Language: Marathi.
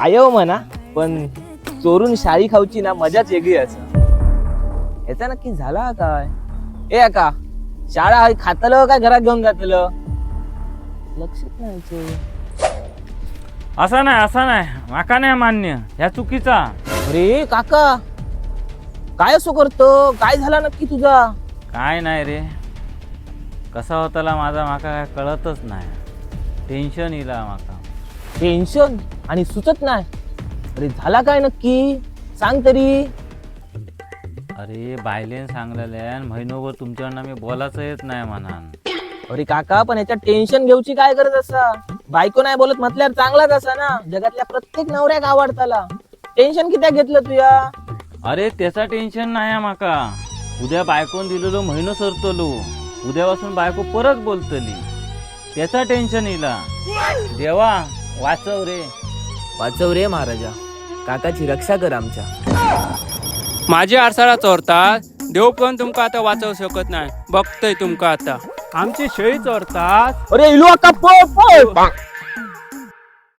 काय म्हणा, पण चोरून शाळी खाऊची ना मजाच वेगळी असं. याचा नक्की झाला काय? ए का शाळा खातलं काय घरात घेऊन जातलं? लक्षात नाही. असा नाही माका नाही मान्य, ह्या चुकीचा. अरे काका, काय असं करतो? काय झाला नक्की तुझा? काय नाही रे, कसा होताला माझा माका काय कळतच नाही. टेन्शन इला माका. टेन्शन आणि सुचत नाही. अरे झाला काय नक्की? सांग तरी. अरे बायलेन सांगलेल्यान महिनोभर तुमच्यावर मी बोलायचं येत नाही म्हणान. अरे काका, पण याच्यात टेन्शन घेऊची काय गरज असा? बायको नाही बोलत म्हटल्यावर चांगलाच असा ना. जगातल्या प्रत्येक नवऱ्याक आवडताला. टेन्शन कित्या घेतलं तुया? अरे त्याचा टेन्शन नाही माका. उद्या बायकोन दिलेलो महिनो सरतलो, उद्यापासून बायको परत बोलतली, त्याचा टेन्शन इला. देवा वाचव रे. वाचव रे महाराजा, काकाची रक्षा कर आमच्या. माझे आरसाळा चोरतात, देव पण तुमका आता वाचवू शकत नाही. बघतय तुमका आता. आमची शेळी चोरतात. अरे इलू अक्का पळ पळ.